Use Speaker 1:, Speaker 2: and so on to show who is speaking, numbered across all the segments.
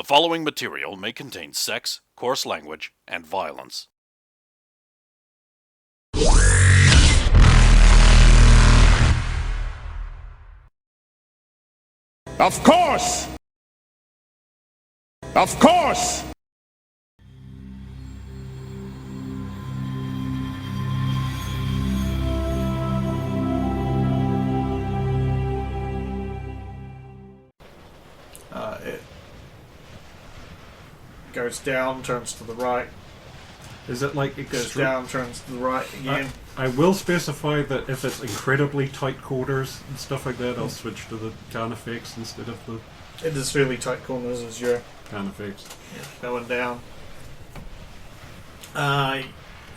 Speaker 1: following material may contain sex, coarse language, and violence.
Speaker 2: Of course! Of course!
Speaker 3: It goes down, turns to the right.
Speaker 4: Is it like
Speaker 3: It goes down, turns to the right again.
Speaker 4: I will specify that if it's incredibly tight quarters and stuff like that, I'll switch to the Carnifex instead of the
Speaker 3: It is fairly tight corners as you're
Speaker 4: Carnifex.
Speaker 3: going down.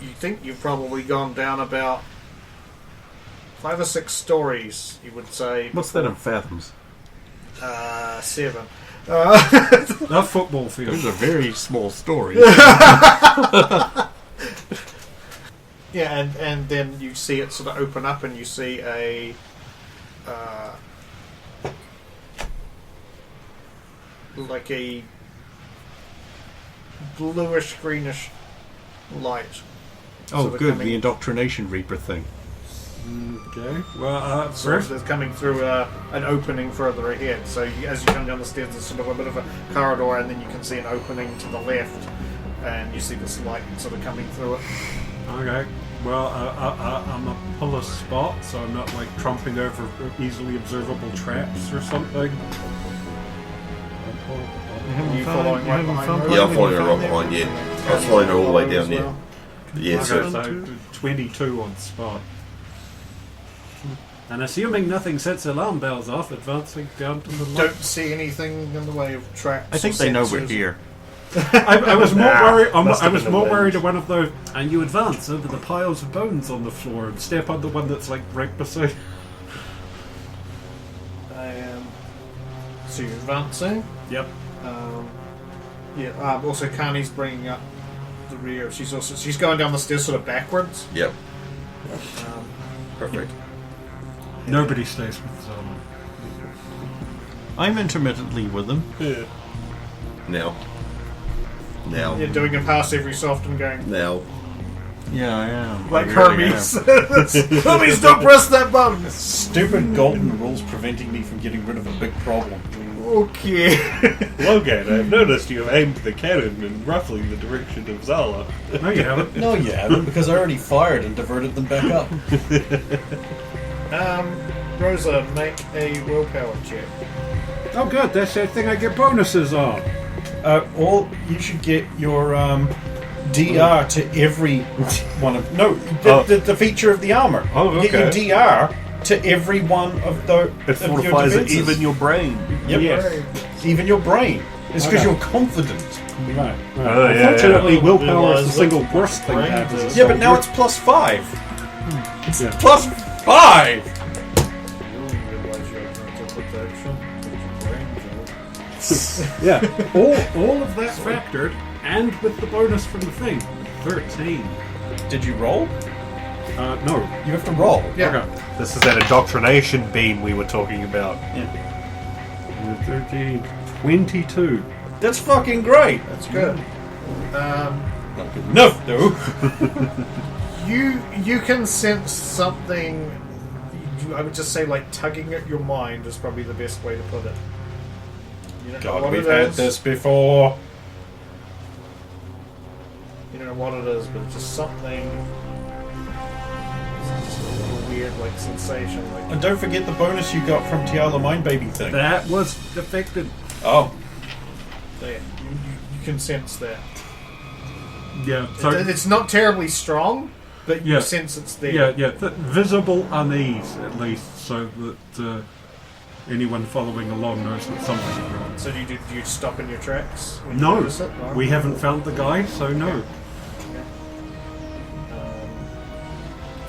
Speaker 3: You think you've probably gone down about 5 or 6 stories, you would say.
Speaker 5: What's that in fathoms?
Speaker 3: 7.
Speaker 4: That football field.
Speaker 5: These are very small stories.
Speaker 3: Yeah, and then you see it sort of open up and you see a like a bluish greenish light.
Speaker 5: Oh,
Speaker 3: sort of
Speaker 5: good.
Speaker 3: coming-
Speaker 5: The indoctrination reaper thing.
Speaker 4: Okay. Well,
Speaker 3: sort
Speaker 4: first,
Speaker 3: of that's coming through an opening further ahead. So as you come down the stairs, there's sort of a bit of a corridor, and then you can see an opening to the left, and you see this light sort of coming through it.
Speaker 4: okay. Well, I'm a pull a spot, so I'm not like trumping over easily observable traps or something.
Speaker 3: You following right behind her?
Speaker 6: Yeah, I'm following her right behind you. I was following her all the way down there. Yeah,
Speaker 4: Okay,
Speaker 6: so
Speaker 4: so 22 on spot. And assuming nothing sets alarm bells off, advancing down to the light.
Speaker 3: Don't see anything in the way of traps.
Speaker 5: I think
Speaker 3: or
Speaker 5: they know we're
Speaker 3: sensors.
Speaker 5: here.
Speaker 4: I was more worried.
Speaker 6: must
Speaker 4: I
Speaker 6: have
Speaker 4: was
Speaker 6: been
Speaker 4: more
Speaker 6: the
Speaker 4: worried
Speaker 6: wind.
Speaker 4: at one of those, and you advance over the piles of bones on the floor and step on the one that's like right beside.
Speaker 3: So you're advancing.
Speaker 4: Yep.
Speaker 3: Also, Carney's bringing up the rear. She's going down the stairs sort of backwards.
Speaker 6: yep,
Speaker 3: Um,
Speaker 6: perfect.
Speaker 4: Nobody stays with Zala.
Speaker 5: I'm intermittently with them.
Speaker 6: Now,
Speaker 3: you're doing a pass every so often, going
Speaker 6: now.
Speaker 5: Yeah, I am.
Speaker 3: like
Speaker 5: I really
Speaker 3: Hermes. Hermes, don't press that button.
Speaker 7: Stupid golden rules preventing me from getting rid of a big problem.
Speaker 3: Okay.
Speaker 8: Logan, I've noticed you have aimed the cannon in roughly the direction of Zala.
Speaker 4: No, you haven't.
Speaker 7: No, you haven't, because I already fired and diverted them back up.
Speaker 3: Rosa, make a willpower check.
Speaker 4: Oh, good. That's that thing I get bonuses on.
Speaker 7: You should get your DR to every one of the feature of the armor.
Speaker 8: Oh, okay.
Speaker 7: Get your DR to every one of the
Speaker 8: It
Speaker 7: of your
Speaker 8: fortifies
Speaker 7: defenses.
Speaker 8: even your brain.
Speaker 7: Yep.
Speaker 4: Yes.
Speaker 7: Even your brain. It's because
Speaker 4: Okay.
Speaker 7: you're confident.
Speaker 4: Right.
Speaker 8: Oh, yeah,
Speaker 4: Unfortunately,
Speaker 8: yeah.
Speaker 4: willpower is the
Speaker 3: Realize
Speaker 4: single
Speaker 3: what
Speaker 4: worst thing
Speaker 3: brain
Speaker 4: to have as a
Speaker 3: does.
Speaker 7: Yeah, but now
Speaker 4: soldier.
Speaker 7: it's +5. It's
Speaker 4: Yeah.
Speaker 7: +5.
Speaker 3: You realise you're going to put that shot.
Speaker 4: Yeah. all of that factored, and with the bonus from the thing, 13.
Speaker 7: Did you roll?
Speaker 4: No.
Speaker 7: You have to roll.
Speaker 3: Yeah.
Speaker 4: Okay.
Speaker 8: This is that indoctrination beam we were talking about.
Speaker 4: 13. 22.
Speaker 7: That's fucking great.
Speaker 3: That's good.
Speaker 7: Not good enough, though.
Speaker 3: You can sense something. I would just say, like, tugging at your mind is probably the best way to put it. You don't know
Speaker 7: God,
Speaker 3: what
Speaker 7: we've
Speaker 3: it
Speaker 7: had
Speaker 3: is.
Speaker 7: this before.
Speaker 3: You don't know what it is, but it's just something. It's just a little weird, like, sensation. Like,
Speaker 7: And don't forget the bonus you got from Tiala Mind Baby thing.
Speaker 4: That was affected.
Speaker 7: Oh,
Speaker 3: there. You can sense that.
Speaker 4: Yeah. So,
Speaker 3: It's not terribly strong, but you
Speaker 4: Yeah.
Speaker 3: sense it's there.
Speaker 4: yeah. Visible unease, at least, so that anyone following along knows that something's wrong.
Speaker 3: So do you stop in your tracks? When you
Speaker 4: No,
Speaker 3: notice it? No?
Speaker 4: we haven't found the guy, so no.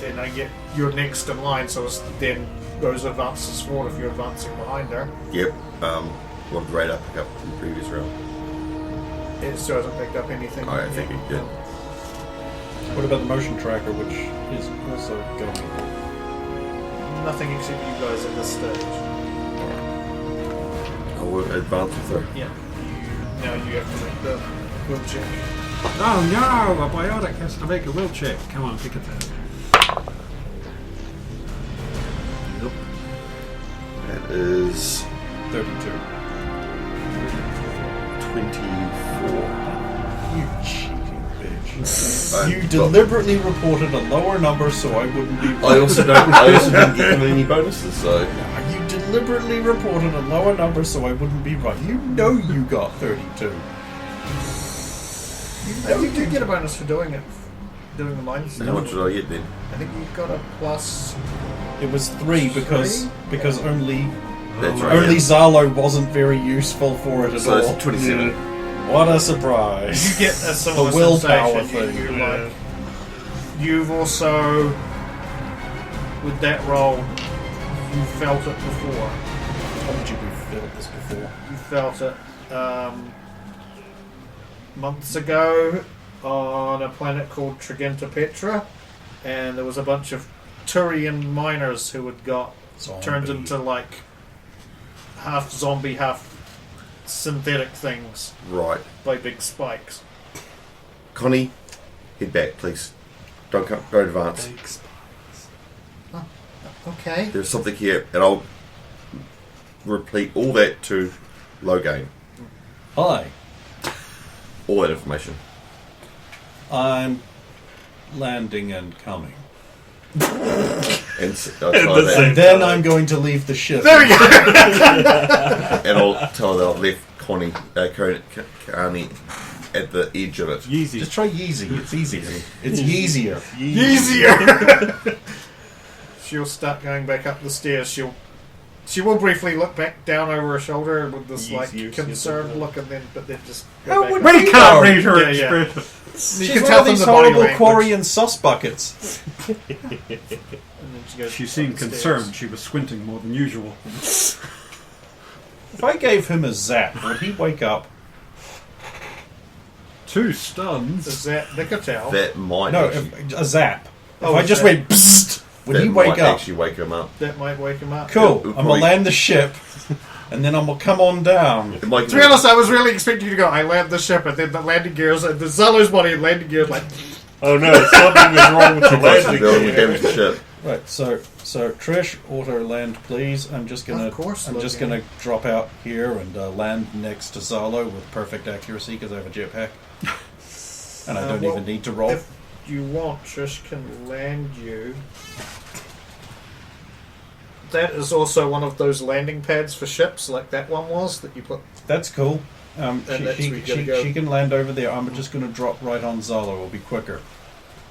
Speaker 3: Then I get you're next in line, so it's then Rosa advances forward if you're advancing behind her.
Speaker 6: Yep. What did radar pick up from the previous round?
Speaker 3: It still hasn't picked up anything.
Speaker 6: I think it did.
Speaker 7: what about the motion tracker, which is also going?
Speaker 3: Nothing except you guys at this stage.
Speaker 6: I will advance with her.
Speaker 3: Yeah. Now you have to make the will check.
Speaker 4: Oh no! A biotic has to make a will check. Come on, pick it up.
Speaker 6: Nope. That is
Speaker 7: 32.
Speaker 6: 24.
Speaker 7: You cheating bitch.
Speaker 6: Um,
Speaker 7: You
Speaker 6: but
Speaker 7: deliberately reported a lower number so I wouldn't be
Speaker 6: I also didn't get him any bonuses, so
Speaker 7: You deliberately reported a lower number so I wouldn't be right. You know you got 32.
Speaker 3: You do get a bonus for doing it. Doing the lines.
Speaker 6: how much did I get then?
Speaker 3: I think you got a plus.
Speaker 7: It was 3 because only
Speaker 6: That's right.
Speaker 7: only
Speaker 6: yeah.
Speaker 7: Zalo wasn't very useful for it at
Speaker 6: So
Speaker 7: all.
Speaker 6: it's 27.
Speaker 7: What a surprise!
Speaker 3: You get a similar
Speaker 7: The willpower
Speaker 3: sensation.
Speaker 7: thing.
Speaker 3: Like, you've also, with that roll, you felt it before.
Speaker 7: Told you we've felt this before.
Speaker 3: You felt it months ago on a planet called Trigenta Petra, and there was a bunch of Turian miners who had got turned
Speaker 7: Zombie.
Speaker 3: into like half zombie, half synthetic things
Speaker 6: Right.
Speaker 3: by big spikes.
Speaker 6: Connie, head back, please. Don't advance.
Speaker 3: Okay.
Speaker 6: There's something here, and I'll repeat all that to low gain.
Speaker 7: Hi,
Speaker 6: All that information.
Speaker 7: I'm landing and coming.
Speaker 6: And I'll tell her that,
Speaker 7: And then I'm going to leave the ship.
Speaker 3: There we go.
Speaker 6: and I'll tell her that I've left Connie at the edge of it.
Speaker 4: Yeezy.
Speaker 7: Just try Yeezy. It's easier. It's easier.
Speaker 3: Easier. She'll start going back up the stairs. She will briefly look back down over her shoulder with this
Speaker 8: Easier,
Speaker 3: like concerned
Speaker 8: simple.
Speaker 3: look, and then just
Speaker 7: How
Speaker 3: go back
Speaker 7: would
Speaker 3: up.
Speaker 4: We can't read her
Speaker 3: Yeah, yeah.
Speaker 4: expression.
Speaker 3: You
Speaker 7: She's
Speaker 3: can
Speaker 7: one
Speaker 3: tell
Speaker 7: of
Speaker 3: from
Speaker 7: these
Speaker 3: the body
Speaker 7: horrible
Speaker 3: language.
Speaker 7: quarry and sus buckets.
Speaker 3: And then she goes
Speaker 4: She
Speaker 3: up
Speaker 4: seemed
Speaker 3: the stairs.
Speaker 4: concerned. She was squinting more than usual.
Speaker 7: If I gave him a zap, would he wake up?
Speaker 4: 2 stuns.
Speaker 3: Is that Nicotel?
Speaker 6: That might
Speaker 7: No,
Speaker 6: actually,
Speaker 7: a zap. If
Speaker 3: Oh,
Speaker 7: I just
Speaker 3: zap.
Speaker 7: went psst, would
Speaker 6: that
Speaker 7: he wake
Speaker 6: might
Speaker 7: up?
Speaker 6: actually wake him up.
Speaker 3: That might wake him up.
Speaker 7: Cool.
Speaker 6: Yeah,
Speaker 7: I'm
Speaker 6: probably-
Speaker 7: gonna land the ship, and then I'm gonna come on down.
Speaker 6: It might
Speaker 3: To be honest, I was really expecting you to go, I land the ship, and then the landing gears, the Zalo's body and landing gears, like,
Speaker 8: Oh no, something was wrong with the landing
Speaker 6: building
Speaker 8: gear.
Speaker 6: damage the ship.
Speaker 7: Right. So Trish, auto land, please. I'm just gonna.
Speaker 3: Of course,
Speaker 7: I'm just
Speaker 3: Logan.
Speaker 7: gonna drop out here and land next to Zalo with perfect accuracy because I have a jetpack, and I don't
Speaker 3: well,
Speaker 7: even need to roll.
Speaker 3: if you want, Trish can land you. That is also one of those landing pads for ships, like that one was, that you put.
Speaker 7: That's cool.
Speaker 3: And that's where you gotta go.
Speaker 7: She can land over there. I'm just going to drop right on Zalo. It'll be quicker.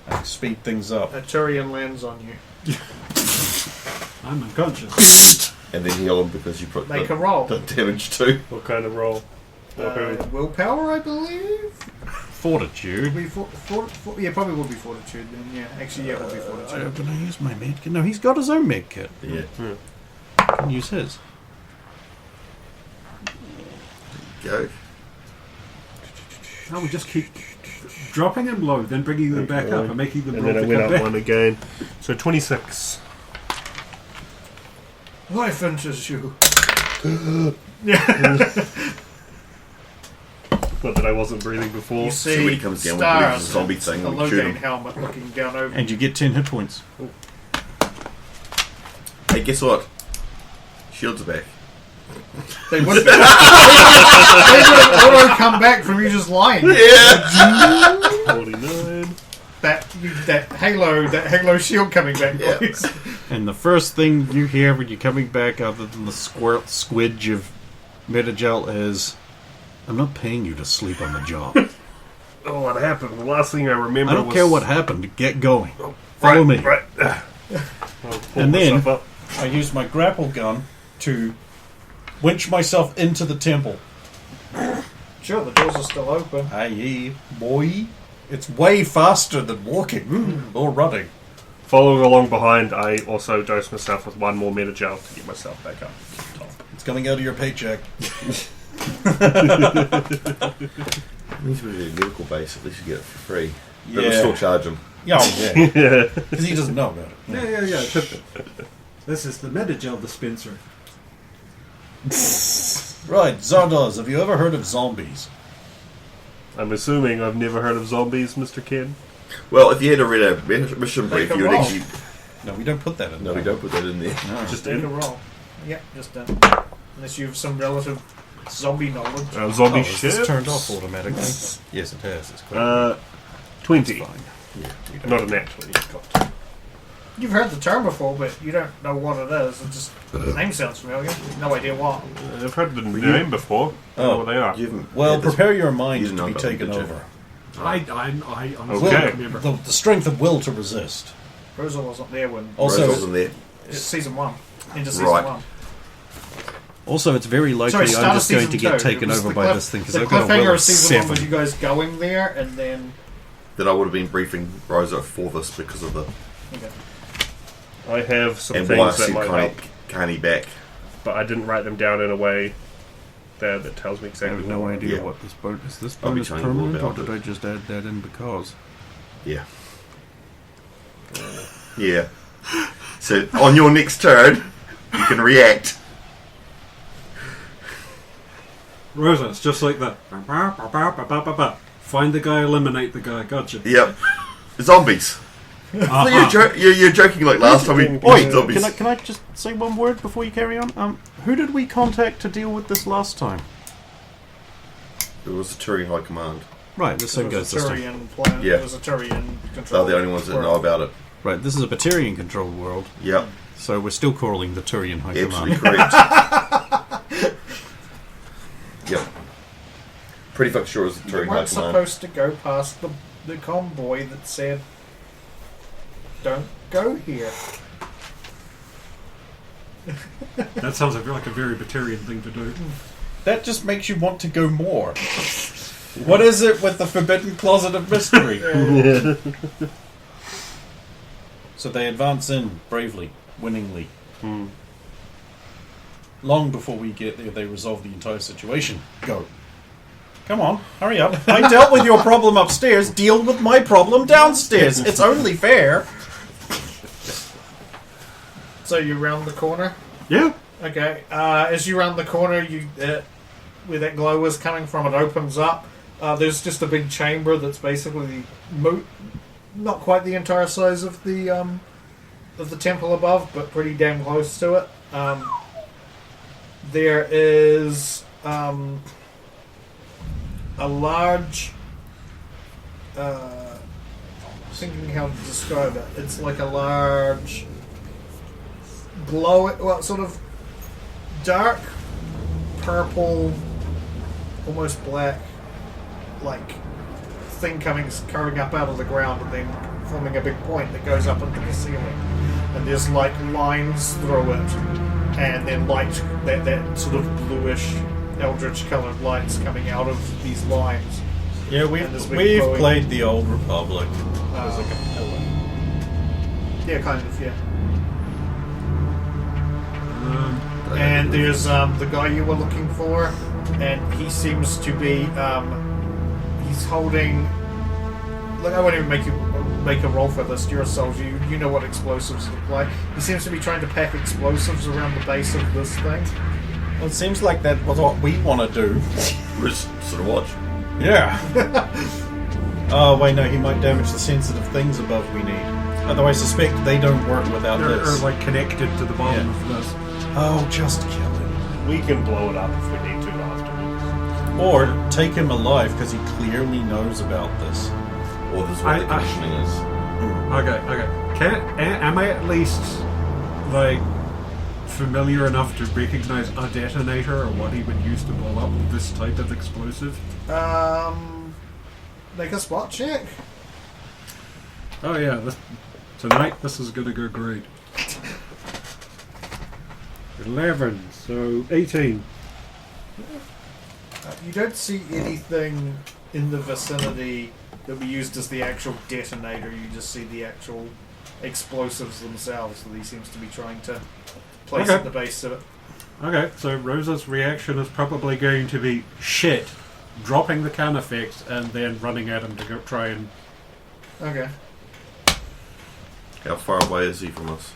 Speaker 7: And speed things up.
Speaker 3: A Turian lands on you.
Speaker 4: I'm unconscious.
Speaker 6: And then heal him because you put
Speaker 3: Make
Speaker 6: the,
Speaker 3: a roll.
Speaker 6: the damage too.
Speaker 8: What kind of roll?
Speaker 3: Willpower, I believe.
Speaker 5: Fortitude.
Speaker 3: Be yeah, probably would be fortitude then. Yeah, actually, yeah, it would be fortitude.
Speaker 5: Can I use my med kit? No, he's got his own med kit.
Speaker 6: Yeah.
Speaker 5: I can use his.
Speaker 6: Go.
Speaker 4: No, we just keep dropping them low, then bringing them back up and making them
Speaker 8: And
Speaker 4: roll
Speaker 8: then I
Speaker 4: to
Speaker 8: went
Speaker 4: come
Speaker 8: up
Speaker 4: back.
Speaker 8: one again. So 26.
Speaker 3: Life enters you.
Speaker 8: Not that I wasn't breathing before.
Speaker 3: You
Speaker 6: See
Speaker 3: see
Speaker 6: when he comes down with
Speaker 3: stars,
Speaker 6: the zombie thing
Speaker 3: a
Speaker 6: and we shoot
Speaker 3: Logane
Speaker 6: him.
Speaker 3: helmet looking down over.
Speaker 5: And you get 10 hit points.
Speaker 6: Hey, guess what? Shields are back.
Speaker 3: They would they would auto come back from you just lying.
Speaker 6: Yeah!
Speaker 8: 49.
Speaker 3: That Halo shield coming back,
Speaker 6: Yeah.
Speaker 3: please.
Speaker 5: And the first thing you hear when you're coming back, other than the squidge of Metagel, is, I'm not paying you to sleep on the job.
Speaker 8: Oh, what happened? The last thing I remember
Speaker 5: I don't
Speaker 8: was...
Speaker 5: care what happened. Get going. Follow me.
Speaker 8: Right. I'll pull
Speaker 5: And then-
Speaker 8: myself up.
Speaker 7: I used my grapple gun to winch myself into the temple.
Speaker 3: Sure, the doors are still open.
Speaker 7: Aye, boy. It's way faster than walking or running.
Speaker 8: Following along behind, I also dose myself with one more metagel to get myself back up.
Speaker 7: It's coming out of your paycheck.
Speaker 6: It needs to be a medical base, at least you get it for free. But
Speaker 7: Yeah.
Speaker 6: we'll still charge him.
Speaker 7: Yeah, yeah. Because he doesn't know about it.
Speaker 4: Yeah. This is the Metagel dispenser.
Speaker 7: Right, Zardoz, have you ever heard of zombies?
Speaker 8: I'm assuming I've never heard of zombies, Mr. Ken.
Speaker 6: Well, if you had to read a mission brief,
Speaker 3: Make a
Speaker 6: you would
Speaker 3: roll.
Speaker 6: actually.
Speaker 7: No, we don't put that in.
Speaker 6: No, we don't put that in there.
Speaker 8: Just
Speaker 3: Take a
Speaker 8: in.
Speaker 3: roll. Yep, just done. Unless you have some relative zombie knowledge.
Speaker 8: Zombie
Speaker 7: Is
Speaker 8: shit.
Speaker 7: this turned off automatically? Yes, it has. It's clear.
Speaker 8: 20. Not a nat 20.
Speaker 3: You've heard the term before, but you don't know what it is. It just the name sounds familiar. No idea what.
Speaker 8: I've heard the name before. I know what they are.
Speaker 6: You haven't
Speaker 7: Well,
Speaker 6: had this-
Speaker 7: prepare your mind
Speaker 6: you
Speaker 7: to
Speaker 6: didn't
Speaker 7: be
Speaker 6: know about
Speaker 7: taken
Speaker 6: them, did you?
Speaker 7: over.
Speaker 4: I honestly
Speaker 8: Okay.
Speaker 4: don't remember.
Speaker 7: The strength of will to resist.
Speaker 3: Rosa wasn't there when
Speaker 7: Also,
Speaker 6: Rose wasn't there.
Speaker 3: season 1. Into season
Speaker 6: Right.
Speaker 3: 1.
Speaker 5: Also, it's very likely
Speaker 3: Sorry, start
Speaker 5: I'm
Speaker 3: of
Speaker 5: just going
Speaker 3: season
Speaker 5: to get
Speaker 3: 2.
Speaker 5: taken
Speaker 3: It was
Speaker 5: over
Speaker 3: the
Speaker 5: by
Speaker 3: cliff-
Speaker 5: this thing because
Speaker 3: the
Speaker 5: I've got a
Speaker 3: cliffhanger
Speaker 5: will
Speaker 3: of
Speaker 5: of
Speaker 3: season 1 was
Speaker 5: 7.
Speaker 3: you guys going there, and then
Speaker 6: That I would have been briefing Rosa for this because of the
Speaker 3: okay.
Speaker 8: I have some
Speaker 6: and why I
Speaker 8: things that
Speaker 6: said
Speaker 8: might help,
Speaker 6: Carney back.
Speaker 8: but I didn't write them down in a way that tells me
Speaker 5: I
Speaker 8: exactly
Speaker 5: have no
Speaker 8: what.
Speaker 5: idea
Speaker 6: Yeah.
Speaker 5: what this bonus is. This
Speaker 6: I'll be
Speaker 5: bonus
Speaker 6: telling you all
Speaker 5: permanent, or
Speaker 6: about
Speaker 5: did
Speaker 6: it.
Speaker 5: I just add that in because?
Speaker 6: Yeah. Yeah. So on your next turn, you can react.
Speaker 4: Rosa, it's just like that. Find the guy, eliminate the guy. Gotcha.
Speaker 6: Yep. Zombies. You're joking like last time we
Speaker 5: Oi,
Speaker 6: mentioned zombies.
Speaker 5: can I just say one word before you carry on? Who did we contact to deal with this last time?
Speaker 6: It was the Turing High Command.
Speaker 5: Right, the same
Speaker 3: It
Speaker 5: goes
Speaker 3: was
Speaker 5: this
Speaker 3: a
Speaker 5: time.
Speaker 3: Turian planet.
Speaker 6: Yeah.
Speaker 3: It was a Turian control.
Speaker 6: They're the only ones that know about it.
Speaker 5: Right, this is a Batarian controlled world,
Speaker 6: Yep.
Speaker 5: so we're still calling the Turian High
Speaker 6: Absolutely
Speaker 5: Command.
Speaker 6: correct. Yep. Pretty fucking sure it was the
Speaker 3: You
Speaker 6: Turing High
Speaker 3: weren't
Speaker 6: Command.
Speaker 3: supposed to go past the convoy that said, "Don't go here."
Speaker 4: That sounds like a very Batarian thing to do.
Speaker 7: that just makes you want to go more. What is it with the forbidden closet of mystery? So they advance in bravely, winningly. Long before we get there, they resolve the entire situation. Go. Come on, hurry up. I dealt with your problem upstairs, deal with my problem downstairs. It's only fair.
Speaker 3: So you round the corner.
Speaker 4: Yeah.
Speaker 3: Okay. As you round the corner, you where that glow was coming from, it opens up. There's just a big chamber that's basically not quite the entire size of the temple above, but pretty damn close to it. There is a large. Thinking how to describe it. It's like a large glow. Well, sort of dark purple, almost black, like thing curving up out of the ground and then forming a big point that goes up into the ceiling. And there's like lines through it, and then light that sort of bluish, eldritch coloured lights coming out of these lines.
Speaker 7: Yeah,
Speaker 3: And this big
Speaker 7: we've
Speaker 3: glowing-
Speaker 7: played the Old Republic.
Speaker 3: Yeah, kind of, yeah. And there's the guy you were looking for, and he seems to be he's holding. Look, I won't even make a roll for this. You're a soldier. You know what explosives look like. He seems to be trying to pack explosives around the base of this thing.
Speaker 7: Well, it seems like that was what we want to do.
Speaker 6: Just sort of watch.
Speaker 7: Yeah. Oh, wait, no, he might damage the sensitive things above we need. Although I suspect they don't work without
Speaker 4: Or
Speaker 7: this.
Speaker 4: like connected to the bottom
Speaker 7: Yeah.
Speaker 4: of this.
Speaker 7: Oh, just kill him.
Speaker 8: We can blow it up if we need to afterwards.
Speaker 7: Or take him alive because he clearly knows about this.
Speaker 6: Or this is what the
Speaker 4: I-
Speaker 6: conditioning is.
Speaker 4: Okay. Am I at least like familiar enough to recognize a detonator or what he would use to blow up this type of explosive?
Speaker 3: Make a spot check.
Speaker 4: Oh yeah, tonight this is gonna go great. 11, so 18.
Speaker 3: You don't see anything in the vicinity that will be used as the actual detonator. You just see the actual explosives themselves that he seems to be trying to place
Speaker 4: Okay.
Speaker 3: at the base of it.
Speaker 4: Okay, so Rosa's reaction is probably going to be shit, dropping the can effects, and then running at him to go try and.
Speaker 3: Okay.
Speaker 6: How far away is he from us?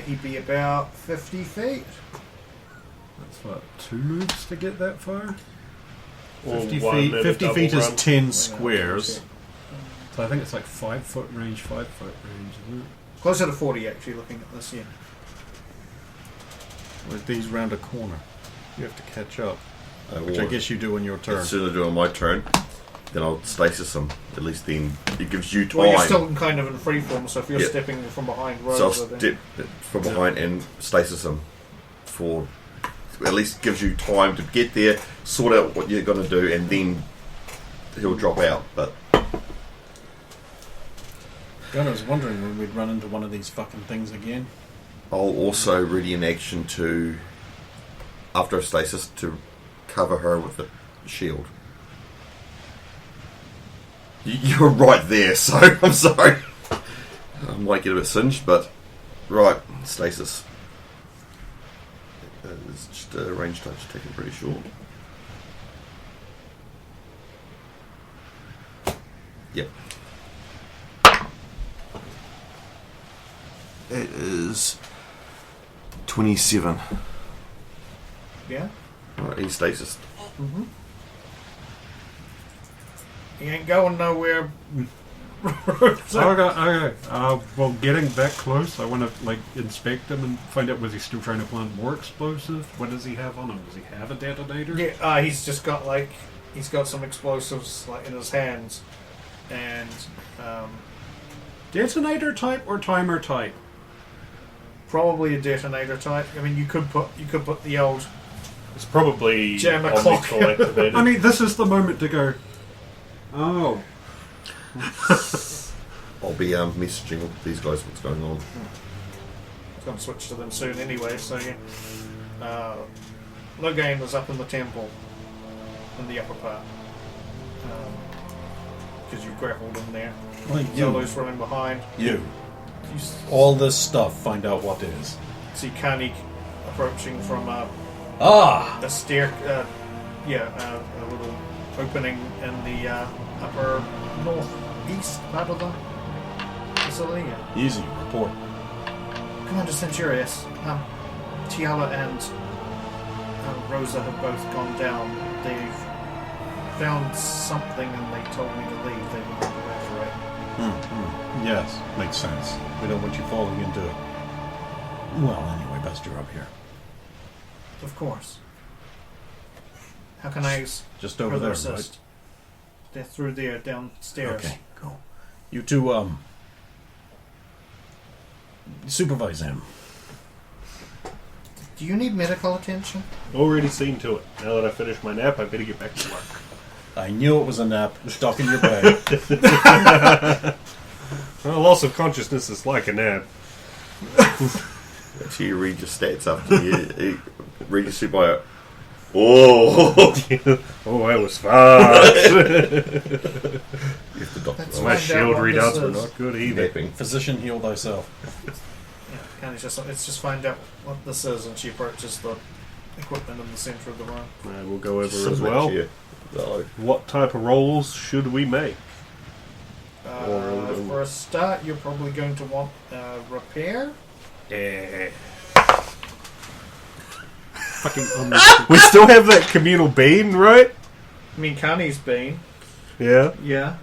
Speaker 3: He'd be about 50 feet.
Speaker 4: That's what, 2 moves to get that far?
Speaker 8: Or
Speaker 5: 50
Speaker 8: one
Speaker 5: feet.
Speaker 8: in a
Speaker 5: 50 feet
Speaker 8: double
Speaker 5: is
Speaker 8: run.
Speaker 5: 10 squares.
Speaker 4: So I think it's like 5 foot range, 5 foot range, isn't it?
Speaker 3: Closer to 40, actually, looking at this, yeah.
Speaker 5: With these round a corner, you have to catch up, which
Speaker 6: will.
Speaker 5: I guess you do on your turn.
Speaker 6: As soon as I do it on my turn, then I'll stasis them. At least then it gives you time.
Speaker 3: Well, you're still kind of in free form, so if you're
Speaker 6: Yeah.
Speaker 3: stepping from behind
Speaker 6: So I'll
Speaker 3: Rosa, then...
Speaker 6: step from behind and stasis them for at least gives you time to get there, sort out what you're going to do, and then he'll drop out. But
Speaker 7: God, I was wondering when we'd run into one of these fucking things again.
Speaker 6: I'll also ready an action to, after a stasis, to cover her with a shield. You're right there, so I'm sorry. I might get a bit singed, but right, stasis. It's just a range touch, taking pretty short. Yep. It is 27.
Speaker 3: Yeah?
Speaker 6: Alright, he's stasis.
Speaker 3: Mm-hmm. He ain't going nowhere.
Speaker 4: Okay. Well, getting that close, I want to like inspect him and find out was he still trying to plant more explosive? What does he have on him? Does he have a detonator?
Speaker 3: Yeah, he's just got he's got some explosives like in his hands, and
Speaker 4: Detonator type or timer type?
Speaker 3: probably a detonator type. I mean, you could put the old
Speaker 8: It's probably
Speaker 3: Jam a clock.
Speaker 8: Omnical activated.
Speaker 4: I mean, this is the moment to go. Oh,
Speaker 6: I'll be messaging these guys what's going on.
Speaker 3: I'm going to switch to them soon anyway. So yeah, Logain was up in the temple in the upper part because you grappled him there.
Speaker 7: Well,
Speaker 3: Zolo's running behind.
Speaker 7: You.
Speaker 3: You
Speaker 7: All this stuff, find out what it is.
Speaker 3: see Kanik approaching from
Speaker 7: Ah!
Speaker 3: a stair, a little opening in the upper northeast part of the facility. Yeah.
Speaker 7: Easy. Report.
Speaker 3: Commander Centurious, Tiala and Rosa have both gone down. They've found something and they told me to leave. They want to resurrect.
Speaker 7: Yes, makes sense. We don't want you falling into it. Well, anyway, best you're up here.
Speaker 3: Of course. How can I
Speaker 7: Just over
Speaker 3: further
Speaker 7: there,
Speaker 3: assist?
Speaker 7: right?
Speaker 3: They're through there, downstairs.
Speaker 7: Okay, go. You two, supervise him.
Speaker 3: Do you need medical attention?
Speaker 8: Already seen to it. Now that I finished my nap, I better get back to work.
Speaker 7: I knew it was a nap. Stuck in your bag.
Speaker 8: Well, loss of consciousness is like a nap.
Speaker 6: Actually, you read your stats after you read your super. Oh!
Speaker 8: Oh, I was fast.
Speaker 6: You have to doctor.
Speaker 3: That's
Speaker 8: My
Speaker 3: find out
Speaker 8: shield
Speaker 3: what
Speaker 8: readouts
Speaker 3: this
Speaker 8: were
Speaker 3: is.
Speaker 8: not good either.
Speaker 6: Napping.
Speaker 7: Physician, heal thyself.
Speaker 3: Yeah, Connie's let's just find out what this is, and she approaches the equipment in the center of the room.
Speaker 8: And we'll go
Speaker 6: Just
Speaker 8: over as
Speaker 6: sit in that
Speaker 8: well.
Speaker 6: chair. No.
Speaker 8: What type of rolls should we make?
Speaker 3: For a start, you're probably going to want repair.
Speaker 8: Yeah.
Speaker 4: fucking
Speaker 8: We still have that communal bean, right?
Speaker 3: I mean, Connie's been.
Speaker 8: Yeah.
Speaker 3: Yeah.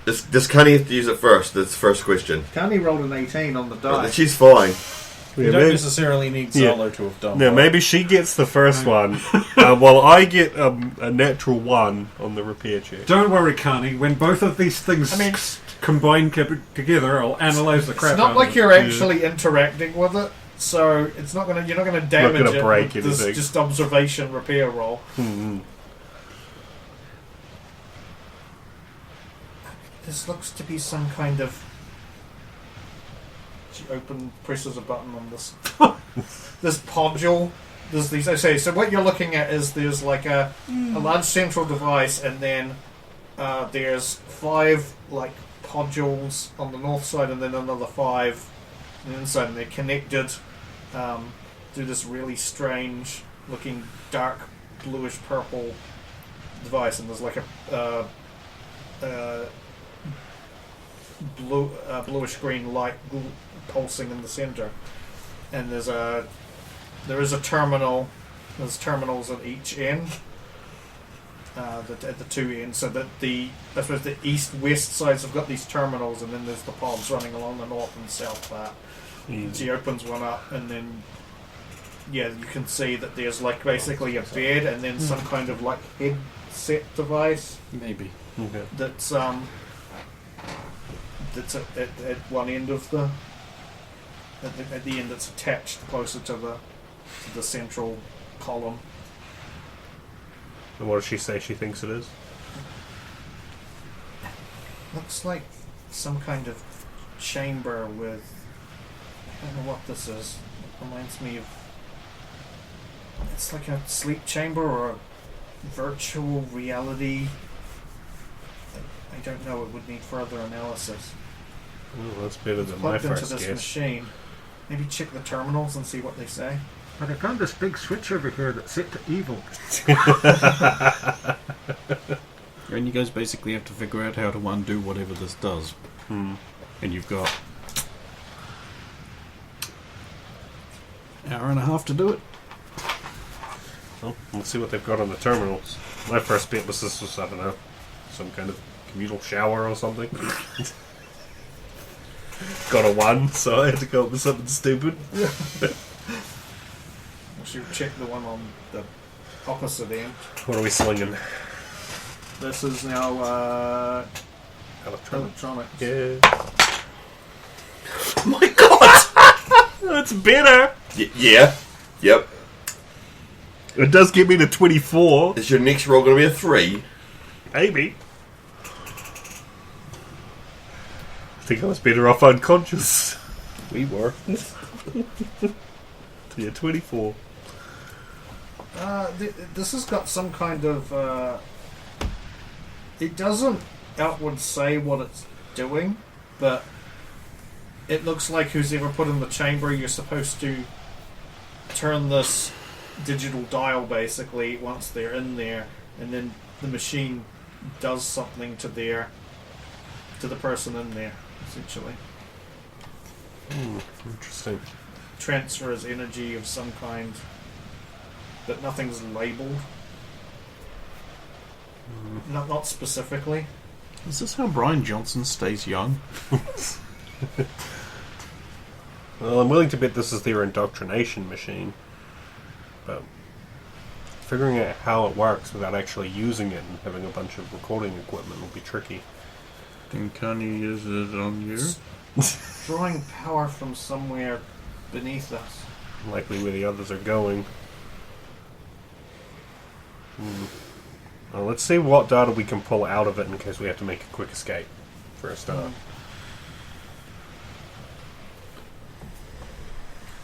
Speaker 6: Does Connie have to use it first? That's the first question.
Speaker 3: Connie rolled an 18 on the die.
Speaker 6: She's fine.
Speaker 7: You
Speaker 8: Yeah,
Speaker 7: don't
Speaker 8: maybe,
Speaker 7: necessarily need
Speaker 8: Yeah.
Speaker 7: Zoller to have done
Speaker 8: no,
Speaker 7: that.
Speaker 8: maybe she gets the first one, while I get a natural 1 on the repair check.
Speaker 4: Don't worry, Connie. When both of these things
Speaker 3: I mean-
Speaker 4: combine together, I'll analyze the crap
Speaker 3: It's
Speaker 4: out
Speaker 3: not
Speaker 4: of
Speaker 3: like
Speaker 4: it.
Speaker 3: you're actually interacting with it, so it's not gonna. You're not gonna damage
Speaker 8: gonna
Speaker 3: it.
Speaker 8: break
Speaker 3: with this
Speaker 8: anything.
Speaker 3: just observation repair roll. This looks to be some kind of. She presses a button on this. This podule. There's these. Okay, so what you're looking at is there's like a large central device, and then there's 5 like podules on the north side, and then another 5 on the inside, and they're connected through this really strange looking dark bluish purple device, and there's like a bluish green light pulsing in the center, and there is a terminal. There's terminals at each end, at the two ends, so that I suppose the east-west sides have got these terminals, and then there's the pods running along the north and south part. She opens one up, and then you can see that there's like basically a bed, and then some kind of like headset device.
Speaker 5: Maybe.
Speaker 8: Okay.
Speaker 3: That's at one end of the at the end that's attached closer to the central column.
Speaker 8: And what does she say she thinks it is?
Speaker 3: Looks like some kind of chamber with, I don't know what this is. It reminds me of, it's like a sleep chamber or a virtual reality. I don't know, it would need further analysis.
Speaker 8: Oh, that's better than my
Speaker 3: Plugged into
Speaker 8: first
Speaker 3: this
Speaker 8: guess.
Speaker 3: machine. Maybe check the terminals and see what they say.
Speaker 4: And I found this big switch over here that's set to evil.
Speaker 5: And you guys basically have to figure out how to undo whatever this does. And you've got an hour and a half to do it.
Speaker 8: Well, let's see what they've got on the terminals. My first bit was this was, I don't know, some kind of communal shower or something. Got a 1, so I had to go up with something stupid.
Speaker 3: We should check the one on the opposite end.
Speaker 8: What are we slinging?
Speaker 3: This is now
Speaker 8: Electronics.
Speaker 3: electronics.
Speaker 8: Yeah. Oh my god! That's better!
Speaker 6: Yeah. Yep.
Speaker 8: It does get me to 24.
Speaker 6: Is your next roll going to be a 3?
Speaker 8: Maybe. I think I was better off unconscious.
Speaker 5: We were.
Speaker 8: Yeah, 24.
Speaker 3: This has got some kind of. It doesn't outward say what it's doing, but it looks like who's ever put in the chamber, you're supposed to turn this digital dial basically once they're in there, and then the machine does something to the person in there, essentially.
Speaker 8: Interesting.
Speaker 3: Transfers energy of some kind, but nothing's labeled. Not specifically.
Speaker 5: Is this how Brian Johnson stays young?
Speaker 8: Well, I'm willing to bet this is their indoctrination machine. But figuring out how it works without actually using it and having a bunch of recording equipment will be tricky.
Speaker 5: Then can you use it on you?
Speaker 3: Drawing power from somewhere beneath us.
Speaker 8: Likely where the others are going. Well, let's see what data we can pull out of it in case we have to make a quick escape for a start.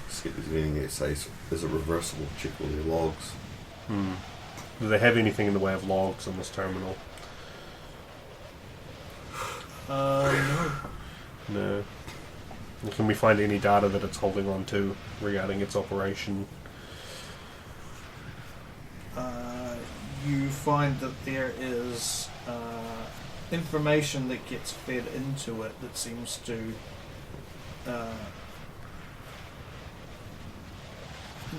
Speaker 6: See if there's anything that says, is it reversible? Check all their logs.
Speaker 8: Do they have anything in the way of logs on this terminal?
Speaker 3: No.
Speaker 8: No. Can we find any data that it's holding on to regarding its operation?
Speaker 3: You find that there is information that gets fed into it that seems to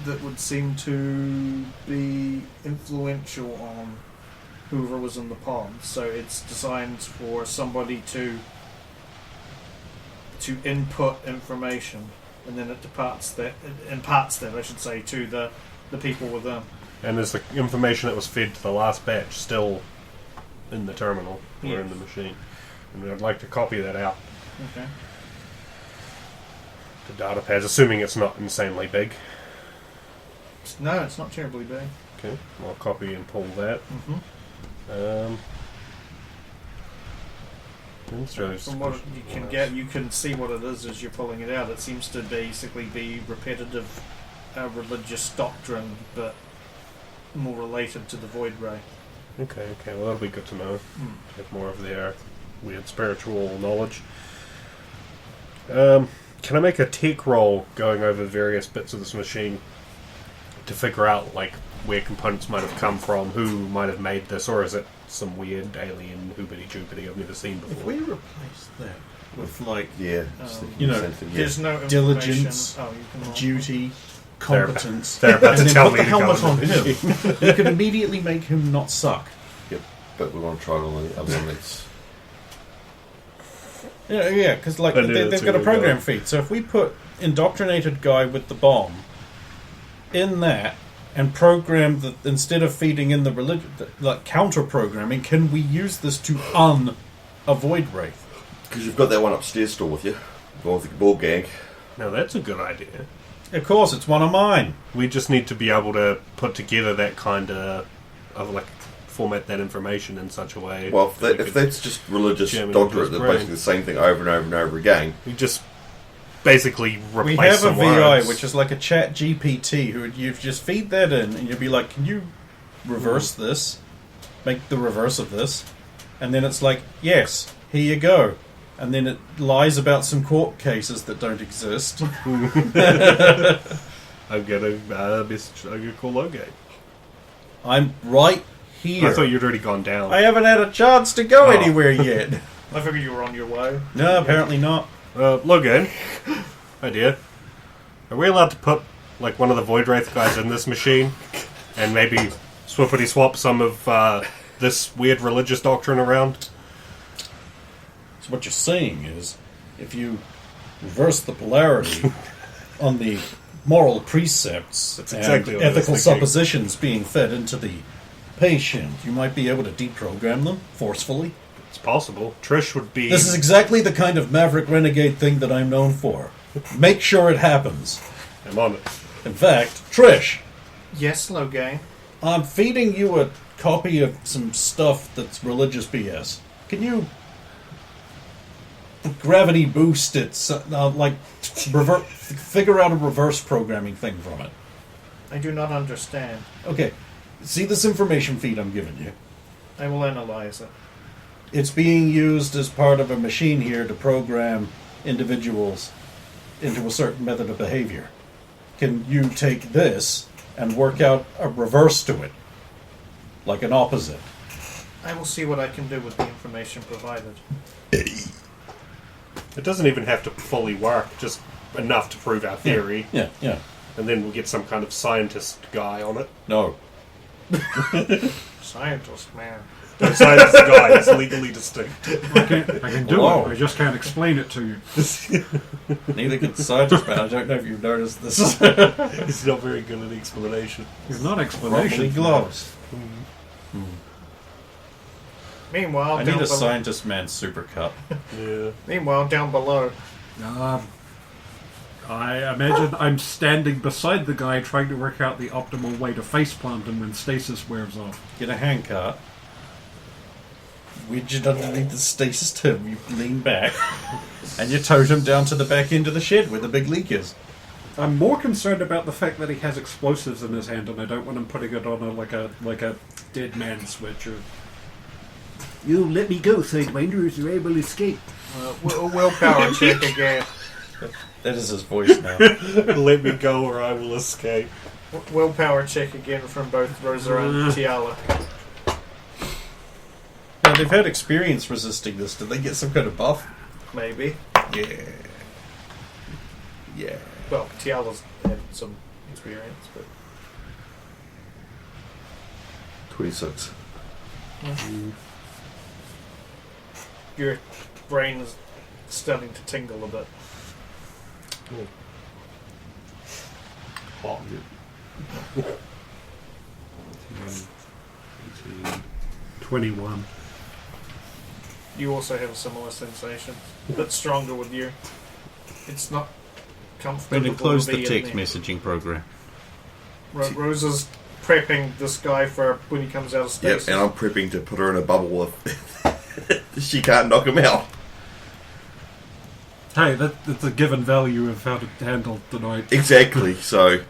Speaker 3: that would seem to be influential on whoever was in the pod. So it's designed for somebody to input information, and then it imparts that I should say to the people within.
Speaker 8: And is the information that was fed to the last batch still in the terminal or in the machine? And I'd like to copy that out
Speaker 3: Okay.
Speaker 8: to data pads, assuming it's not insanely big.
Speaker 3: No, it's not terribly big.
Speaker 8: Okay, I'll copy and pull that.
Speaker 3: From what you can get, you can see what it is as you're pulling it out. It seems to basically be repetitive religious doctrine, but more related to the Void Ray.
Speaker 8: Okay, well that'll be good to know. Have more of their weird spiritual knowledge. Can I make a tech roll going over various bits of this machine to figure out like where components might have come from, who might have made this, or is it some weird alien hoobity-joobity I've never seen
Speaker 5: If
Speaker 8: before?
Speaker 5: we replace that with, like,
Speaker 6: Yeah. just thinking
Speaker 5: you
Speaker 6: the
Speaker 5: know,
Speaker 6: same thing, yeah.
Speaker 3: There's no
Speaker 5: diligence,
Speaker 3: information. You can roll.
Speaker 5: duty, competence,
Speaker 8: They're about
Speaker 5: and
Speaker 8: to
Speaker 5: then
Speaker 8: tell
Speaker 5: put
Speaker 8: me
Speaker 5: the
Speaker 8: to go
Speaker 5: helmet on
Speaker 8: in.
Speaker 5: him, you could immediately make him not suck.
Speaker 6: but we want to try it on the other one that's...
Speaker 7: Yeah, because like
Speaker 8: And
Speaker 7: they've
Speaker 8: it's
Speaker 7: got a
Speaker 8: a good
Speaker 7: program
Speaker 8: guy.
Speaker 7: feed. So if we put indoctrinated guy with the bomb in that and program the instead of feeding in the religion, like counter programming, can we use this to avoid Wraith?
Speaker 6: Because you've got that one upstairs still with you. Going with the ball gang.
Speaker 8: Now that's a good idea.
Speaker 7: Of course, it's one of mine.
Speaker 8: We just need to be able to put together that kind of like format that information in such a way.
Speaker 6: Well,
Speaker 8: that we
Speaker 6: if
Speaker 8: could-
Speaker 6: that's just religious
Speaker 8: jam it
Speaker 6: doctorate,
Speaker 8: into
Speaker 6: that's
Speaker 8: his
Speaker 6: basically the same thing over and over and over again.
Speaker 8: we just basically replace
Speaker 7: We have a
Speaker 8: some
Speaker 7: VI,
Speaker 8: words.
Speaker 7: which is like a chat GPT, who you just feed that in, and you'll be like, "Can you reverse this? Make the reverse of this?" And then it's like, "Yes, here you go." And then it lies about some court cases that don't exist.
Speaker 8: I'm gonna message. I'm gonna call Logan.
Speaker 7: I'm right here.
Speaker 8: I thought you'd already gone down.
Speaker 7: I haven't had a chance to go
Speaker 8: Oh.
Speaker 7: anywhere yet.
Speaker 3: I figured you were on your way.
Speaker 7: No, apparently not.
Speaker 8: Logan, idea. Are we allowed to put like one of the Void Wraith guys in this machine, and maybe swippity swap some of this weird religious doctrine around?
Speaker 7: So what you're saying is, if you reverse the polarity on the moral precepts
Speaker 8: That's
Speaker 7: and
Speaker 8: exactly what I was
Speaker 7: ethical
Speaker 8: thinking.
Speaker 7: suppositions being fed into the patient, you might be able to deprogram them forcefully.
Speaker 8: It's possible. Trish would be.
Speaker 7: This is exactly the kind of maverick renegade thing that I'm known for. Make sure it happens.
Speaker 8: I'm on it.
Speaker 7: In fact, Trish,
Speaker 3: Yes, Logan.
Speaker 7: I'm feeding you a copy of some stuff that's religious BS. Can you gravity boost it, figure out a reverse programming thing from it?
Speaker 3: I do not understand.
Speaker 7: Okay, see this information feed I'm giving you?
Speaker 3: I will analyze it.
Speaker 7: It's being used as part of a machine here to program individuals into a certain method of behavior. Can you take this and work out a reverse to it? Like an opposite?
Speaker 3: I will see what I can do with the information provided.
Speaker 8: It doesn't even have to fully work, just enough to prove our theory,
Speaker 7: Yeah.
Speaker 8: and then we'll get some kind of scientist guy on it.
Speaker 7: No.
Speaker 3: Scientist, man.
Speaker 8: No scientist guy is legally distinct.
Speaker 4: I can do
Speaker 7: Whoa.
Speaker 4: it. I just can't explain it to you.
Speaker 7: Neither can scientists, man. I don't know if you've noticed this.
Speaker 8: He's not very good at explanation.
Speaker 4: It's not
Speaker 7: Probably
Speaker 4: explanation.
Speaker 7: gloves.
Speaker 3: Meanwhile,
Speaker 7: I
Speaker 3: down
Speaker 7: need a
Speaker 3: below,
Speaker 7: scientist man supercut.
Speaker 8: Yeah.
Speaker 3: meanwhile, down below,
Speaker 4: I imagine I'm standing beside the guy trying to work out the optimal way to faceplant him when stasis wears off.
Speaker 7: Get a handcart. Widget underneath the stasis tube. You lean back, and you tote him down to the back end of the shed where the big leak is.
Speaker 4: I'm more concerned about the fact that he has explosives in his hand, and I don't want him putting it on like a dead man switch. Or you let me go, Sidewinders. You're able to escape.
Speaker 3: willpower check again.
Speaker 7: That is his voice now.
Speaker 8: Let me go or I will escape.
Speaker 3: Willpower check again from both Rosa and Tiala.
Speaker 7: Now, they've had experience resisting this. Did they get some kind of buff?
Speaker 3: Maybe.
Speaker 7: Yeah.
Speaker 3: Well, Tiala's had some experience, but
Speaker 6: 26.
Speaker 3: your brain is starting to tingle a bit.
Speaker 8: Hot.
Speaker 4: 21.
Speaker 3: You also have a similar sensation, a bit stronger with you. It's not comfortable.
Speaker 5: Better close
Speaker 3: to
Speaker 5: the
Speaker 3: be in
Speaker 5: text
Speaker 3: there.
Speaker 5: messaging program.
Speaker 3: Rosa's prepping this guy for when he comes out of
Speaker 6: Yep,
Speaker 3: stasis.
Speaker 6: and I'm prepping to put her in a bubble if she can't knock him out.
Speaker 4: Hey, that's a given value of how to handle the night.
Speaker 6: Exactly, so...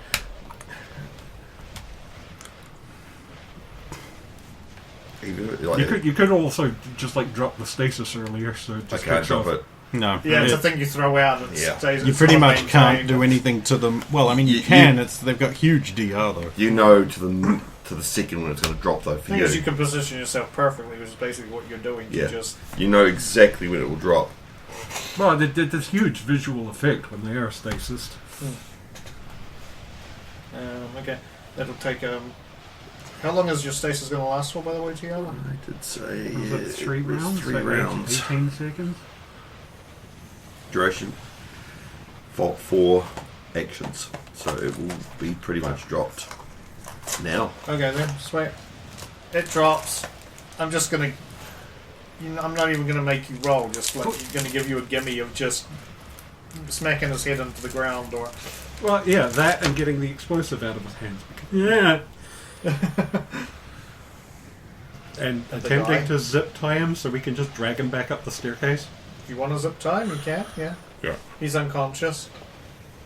Speaker 4: You could also just like drop the stasis earlier, so it
Speaker 6: I
Speaker 4: just
Speaker 6: can't
Speaker 4: kicks
Speaker 6: drop
Speaker 4: off.
Speaker 6: it.
Speaker 5: No.
Speaker 3: Yeah, it's a thing you throw out and
Speaker 6: Yeah.
Speaker 3: stays.
Speaker 5: You
Speaker 3: it's
Speaker 5: pretty
Speaker 3: not
Speaker 5: much can't
Speaker 3: maintained.
Speaker 5: do anything to them. Well, I mean, you
Speaker 6: You-
Speaker 5: can.
Speaker 6: you-
Speaker 5: It's they've got huge DR though.
Speaker 6: You know to the second when it's going to drop though
Speaker 3: The
Speaker 6: for
Speaker 3: thing
Speaker 6: you.
Speaker 3: is, you can position yourself perfectly, which is basically what you're doing.
Speaker 6: Yeah.
Speaker 3: You just
Speaker 6: You know exactly when it will drop.
Speaker 4: Well, there's this huge visual effect when they are stasis.
Speaker 3: okay. That'll take How long is your stasis going to last for, by the way, Tiala?
Speaker 6: I did say
Speaker 4: Was it 3
Speaker 6: it was
Speaker 4: rounds?
Speaker 6: 3
Speaker 4: So
Speaker 6: rounds.
Speaker 4: 18 seconds?
Speaker 6: Duration for 4 actions, so it will be pretty much dropped now.
Speaker 3: Okay then, sweet. It drops. I'm just gonna. I'm not even gonna make you roll. Just like gonna give you a gimme of just smacking his head into the ground, or
Speaker 4: Well, yeah, that and getting the explosive out of his hands. Yeah. And
Speaker 3: The
Speaker 4: attempting
Speaker 3: guy.
Speaker 4: to zip tie him so we can just drag him back up the staircase.
Speaker 3: if you want to zip time, you can. Yeah.
Speaker 2: Yeah.
Speaker 3: He's unconscious.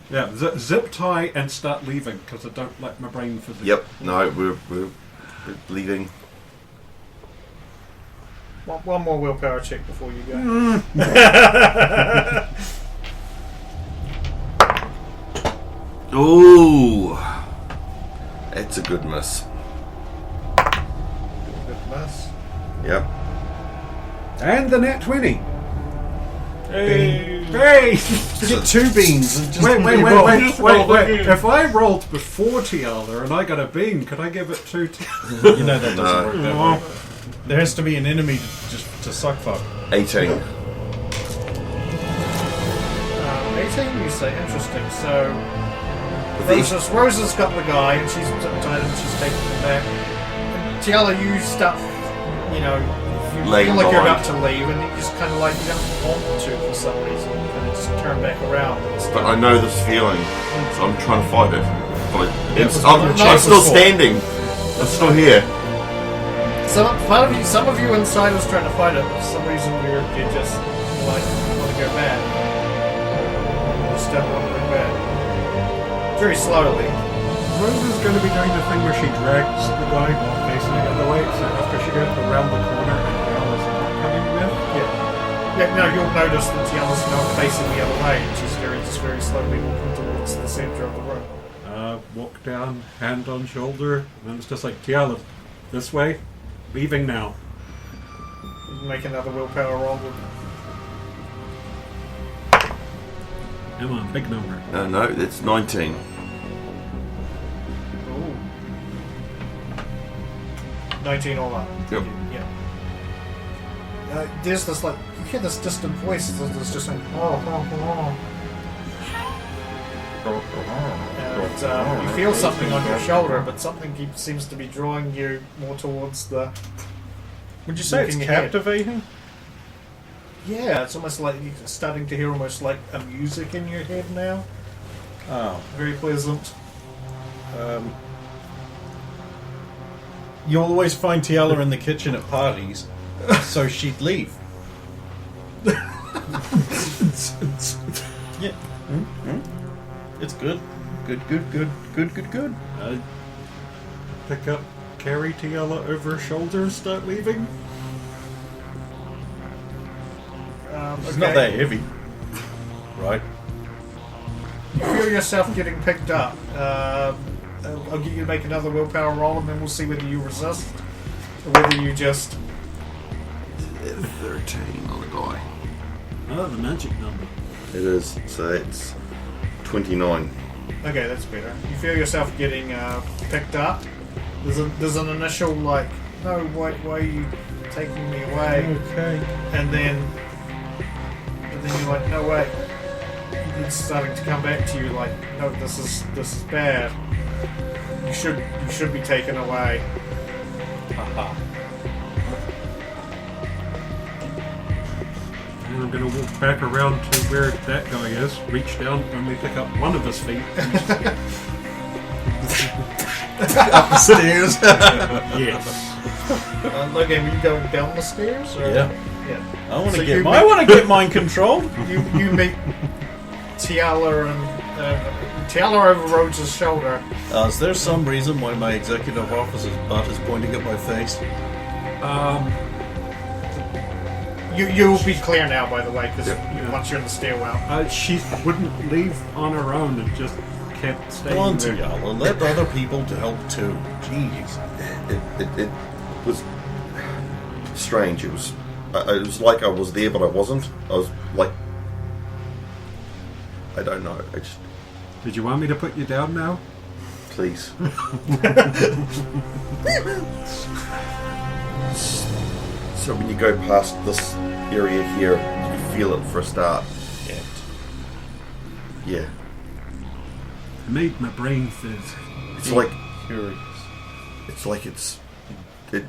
Speaker 4: Yeah, zip tie and start leaving because I don't like my brain for the.
Speaker 6: Yep. No, we're leaving.
Speaker 3: One more willpower check before you go.
Speaker 6: Ooh, it's a good miss.
Speaker 3: Good miss.
Speaker 6: Yep.
Speaker 4: And the net 20.
Speaker 8: Hey.
Speaker 4: Hey!
Speaker 7: Get 2 beans and just
Speaker 4: Wait.
Speaker 7: roll.
Speaker 4: If I rolled before Tiala and I got a bean, could I give it to Tiala?
Speaker 7: You know that doesn't
Speaker 6: No.
Speaker 7: work that way. There has to be an enemy to suck fuck.
Speaker 6: 18.
Speaker 3: 18, you say. Interesting. So
Speaker 6: These-
Speaker 3: Rosa's got the guy, and she's tied and she's taking him back. And Tiala, you start. You know, you
Speaker 6: Laying
Speaker 3: feel like you're
Speaker 6: behind.
Speaker 3: about to leave, and you just kind of like you don't want to for some reason, and it just turn back around. And
Speaker 6: But I know this feeling, so I'm trying to fight it. But
Speaker 7: was
Speaker 6: I'm
Speaker 7: what the
Speaker 6: I'm
Speaker 7: chase
Speaker 6: still
Speaker 7: was for.
Speaker 6: standing. I'm still here.
Speaker 3: some of you inside was trying to fight it, but for some reason you just like want to go back. You just don't want to go back. Very slowly.
Speaker 4: Rosa's going to be doing the thing where she drags the guy while facing the other way, so after she goes around the corner and Tiala's not coming with.
Speaker 3: Yeah, no, you'll notice that Tiala's not facing the other way, and she's just very slowly walking towards the centre of the room.
Speaker 4: Walk down, hand on shoulder, and then it's just like, Tiala, this way, leaving now.
Speaker 3: You can make another willpower roll.
Speaker 4: Come on, big number.
Speaker 6: No, it's 19.
Speaker 3: Ooh. 19 all up.
Speaker 6: Yep.
Speaker 3: Yeah. There's this like you hear this distant voice that's just like and you feel something on your shoulder, but something seems to be drawing you more towards the.
Speaker 7: Would you say it's
Speaker 3: Looking ahead.
Speaker 7: captivating?
Speaker 3: Yeah, it's almost like you're starting to hear almost like a music in your head now.
Speaker 7: Oh.
Speaker 3: Very pleasant.
Speaker 7: You'll always find Tiala in the kitchen at parties, so she'd leave. Yeah. It's good. Good.
Speaker 4: Pick up, carry Tiala over her shoulder and start leaving.
Speaker 7: It's not that heavy. Right.
Speaker 3: You feel yourself getting picked up. I'll get you to make another willpower roll, and then we'll see whether you resist or whether you just.
Speaker 6: 13 on the die.
Speaker 4: Oh, the magic number.
Speaker 6: It is. So it's 29.
Speaker 3: Okay, that's better. You feel yourself getting picked up. There's an initial like, no, why are you taking me away?
Speaker 7: Okay.
Speaker 3: And then you're like, no, wait. It's starting to come back to you like, no, this is bad. You should be taken away.
Speaker 7: Haha.
Speaker 4: And I'm going to walk back around to where that guy is, reach down, only pick up one of his feet.
Speaker 7: Up the stairs.
Speaker 4: Yes.
Speaker 3: Okay, were you going down the stairs? Or?
Speaker 7: Yeah.
Speaker 3: Yeah.
Speaker 7: I want
Speaker 3: So
Speaker 7: to
Speaker 3: you
Speaker 7: I want to get mine controlled.
Speaker 3: You meet Tiala and Tiala over Rhodes' shoulder.
Speaker 7: Is there some reason why my executive officer's butt is pointing at my face?
Speaker 3: You'll be clear now, by the way, because once you're in the stairwell.
Speaker 4: She wouldn't leave on her own and just kept staying
Speaker 7: Come on,
Speaker 4: there.
Speaker 7: Tiala, let other people to help too. Jeez.
Speaker 6: It was strange. It was like I was there, but I wasn't. I was like, I don't know. I just
Speaker 4: Did you want me to put you down now?
Speaker 6: please. So when you go past this area here, you can feel it for a start. Yeah.
Speaker 4: Made my brain fizz.
Speaker 6: It's like
Speaker 7: Curious.
Speaker 6: it's like it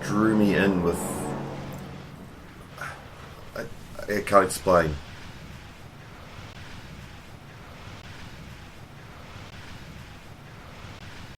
Speaker 6: drew me in with I can't explain.